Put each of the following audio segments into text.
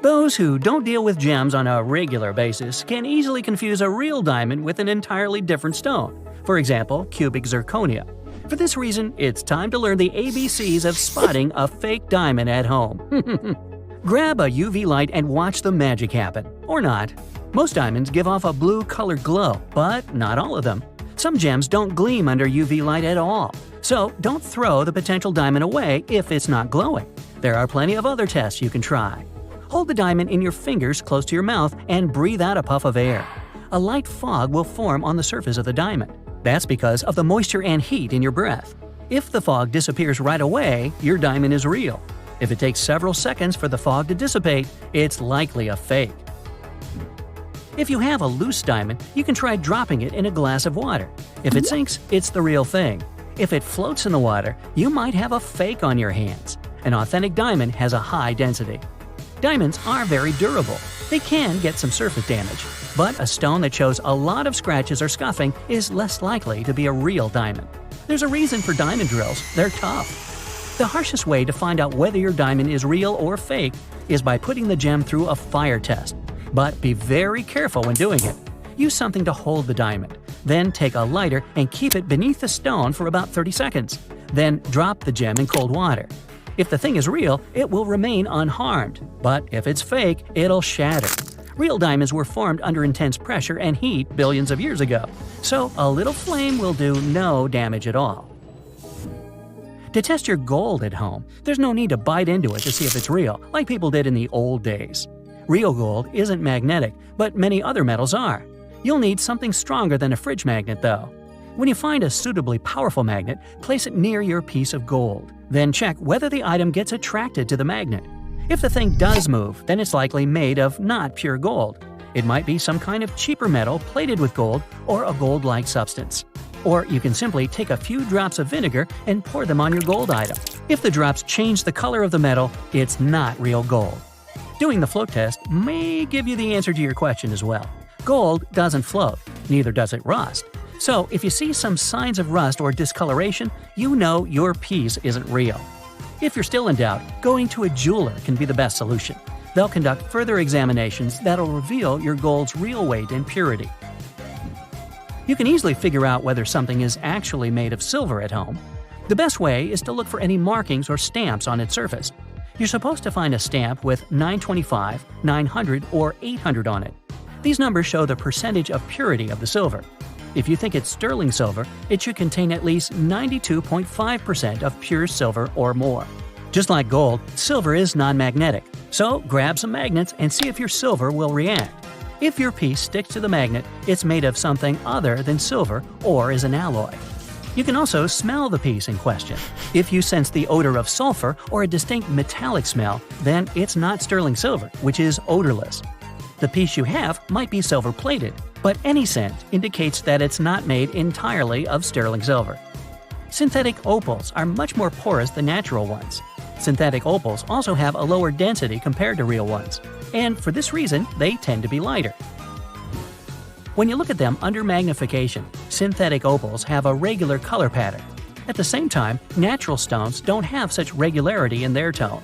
Those who don't deal with gems on a regular basis can easily confuse a real diamond with an entirely different stone, for example, cubic zirconia. For this reason, it's time to learn the ABCs of spotting a fake diamond at home. Grab a UV light and watch the magic happen. Or not. Most diamonds give off a blue-colored glow, but not all of them. Some gems don't gleam under UV light at all. So don't throw the potential diamond away if it's not glowing. There are plenty of other tests you can try. Hold the diamond in your fingers close to your mouth and breathe out a puff of air. A light fog will form on the surface of the diamond. That's because of the moisture and heat in your breath. If the fog disappears right away, your diamond is real. If it takes several seconds for the fog to dissipate, it's likely a fake. If you have a loose diamond, you can try dropping it in a glass of water. If it sinks, it's the real thing. If it floats in the water, you might have a fake on your hands. An authentic diamond has a high density. Diamonds are very durable. They can get some surface damage, but a stone that shows a lot of scratches or scuffing is less likely to be a real diamond. There's a reason for diamond drills. They're tough. The harshest way to find out whether your diamond is real or fake is by putting the gem through a fire test. But be very careful when doing it. Use something to hold the diamond. Then take a lighter and keep it beneath the stone for about 30 seconds. Then drop the gem in cold water. If the thing is real, it will remain unharmed. But if it's fake, it'll shatter. Real diamonds were formed under intense pressure and heat billions of years ago. So a little flame will do no damage at all. To test your gold at home, there's no need to bite into it to see if it's real, like people did in the old days. Real gold isn't magnetic, but many other metals are. You'll need something stronger than a fridge magnet, though. When you find a suitably powerful magnet, place it near your piece of gold. Then check whether the item gets attracted to the magnet. If the thing does move, then it's likely made of not pure gold. It might be some kind of cheaper metal plated with gold or a gold-like substance. Or you can simply take a few drops of vinegar and pour them on your gold item. If the drops change the color of the metal, it's not real gold. Doing the float test may give you the answer to your question as well. Gold doesn't float, neither does it rust. So if you see some signs of rust or discoloration, you know your piece isn't real. If you're still in doubt, going to a jeweler can be the best solution. They'll conduct further examinations that'll reveal your gold's real weight and purity. You can easily figure out whether something is actually made of silver at home. The best way is to look for any markings or stamps on its surface. You're supposed to find a stamp with 925, 900, or 800 on it. These numbers show the percentage of purity of the silver. If you think it's sterling silver, it should contain at least 92.5% of pure silver or more. Just like gold, silver is non-magnetic, so grab some magnets and see if your silver will react. If your piece sticks to the magnet, it's made of something other than silver or is an alloy. You can also smell the piece in question. If you sense the odor of sulfur or a distinct metallic smell, then it's not sterling silver, which is odorless. The piece you have might be silver-plated, but any scent indicates that it's not made entirely of sterling silver. Synthetic opals are much more porous than natural ones. Synthetic opals also have a lower density compared to real ones, and for this reason, they tend to be lighter. When you look at them under magnification, synthetic opals have a regular color pattern. At the same time, natural stones don't have such regularity in their tone.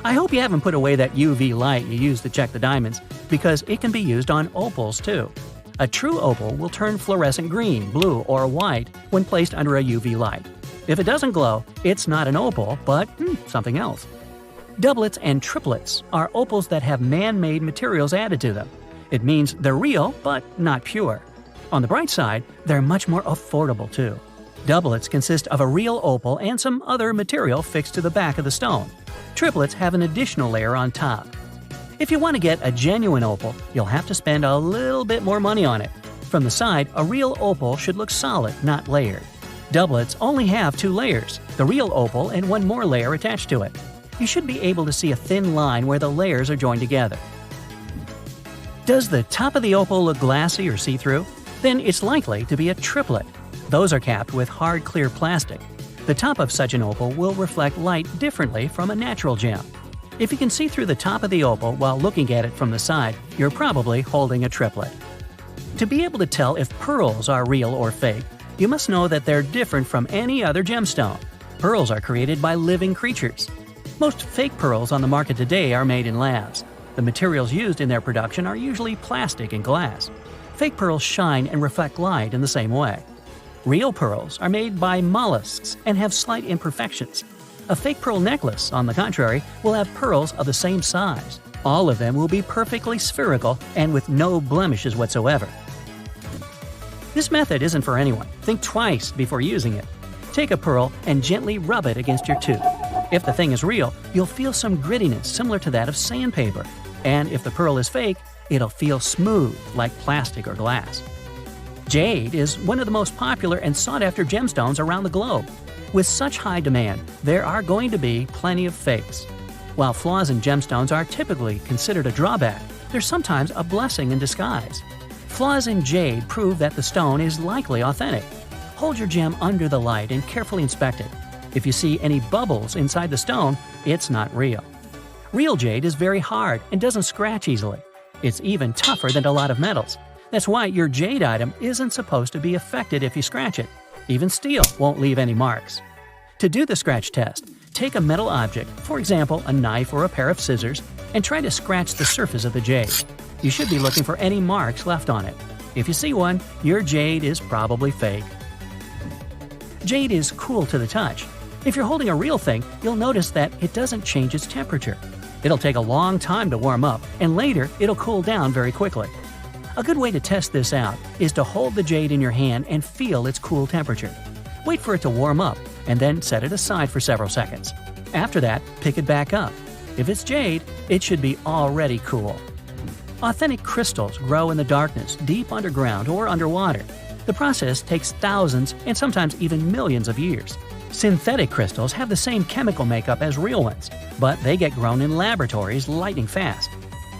I hope you haven't put away that UV light you use to check the diamonds, because it can be used on opals too. A true opal will turn fluorescent green, blue, or white when placed under a UV light. If it doesn't glow, it's not an opal, but something else. Doublets and triplets are opals that have man-made materials added to them. It means they're real, but not pure. On the bright side, they're much more affordable too. Doublets consist of a real opal and some other material fixed to the back of the stone. Triplets have an additional layer on top. If you want to get a genuine opal, you'll have to spend a little bit more money on it. From the side, a real opal should look solid, not layered. Doublets only have 2 layers, the real opal and one more layer attached to it. You should be able to see a thin line where the layers are joined together. Does the top of the opal look glassy or see-through? Then it's likely to be a triplet. Those are capped with hard, clear plastic. The top of such an opal will reflect light differently from a natural gem. If you can see through the top of the opal while looking at it from the side, you're probably holding a triplet. To be able to tell if pearls are real or fake, you must know that they're different from any other gemstone. Pearls are created by living creatures. Most fake pearls on the market today are made in labs. The materials used in their production are usually plastic and glass. Fake pearls shine and reflect light in the same way. Real pearls are made by mollusks and have slight imperfections. A fake pearl necklace, on the contrary, will have pearls of the same size. All of them will be perfectly spherical and with no blemishes whatsoever. This method isn't for anyone. Think twice before using it. Take a pearl and gently rub it against your tooth. If the thing is real, you'll feel some grittiness similar to that of sandpaper. And if the pearl is fake, it'll feel smooth like plastic or glass. Jade is one of the most popular and sought-after gemstones around the globe. With such high demand, there are going to be plenty of fakes. While flaws in gemstones are typically considered a drawback, they're sometimes a blessing in disguise. Flaws in jade prove that the stone is likely authentic. Hold your gem under the light and carefully inspect it. If you see any bubbles inside the stone, it's not real. Real jade is very hard and doesn't scratch easily. It's even tougher than a lot of metals. That's why your jade item isn't supposed to be affected if you scratch it. Even steel won't leave any marks. To do the scratch test, take a metal object, for example a knife or a pair of scissors, and try to scratch the surface of the jade. You should be looking for any marks left on it. If you see one, your jade is probably fake. Jade is cool to the touch. If you're holding a real thing, you'll notice that it doesn't change its temperature. It'll take a long time to warm up, and later it'll cool down very quickly. A good way to test this out is to hold the jade in your hand and feel its cool temperature. Wait for it to warm up, and then set it aside for several seconds. After that, pick it back up. If it's jade, it should be already cool. Authentic crystals grow in the darkness, deep underground or underwater. The process takes thousands and sometimes even millions of years. Synthetic crystals have the same chemical makeup as real ones, but they get grown in laboratories lightning fast.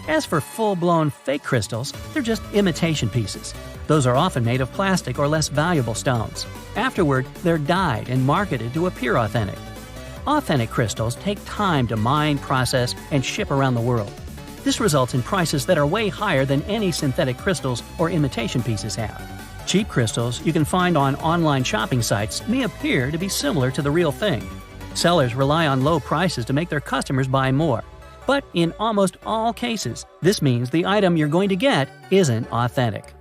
As for full-blown fake crystals, they're just imitation pieces. Those are often made of plastic or less valuable stones. Afterward, they're dyed and marketed to appear authentic. Authentic crystals take time to mine, process, and ship around the world. This results in prices that are way higher than any synthetic crystals or imitation pieces have. Cheap crystals you can find on online shopping sites may appear to be similar to the real thing. Sellers rely on low prices to make their customers buy more. But in almost all cases, this means the item you're going to get isn't authentic.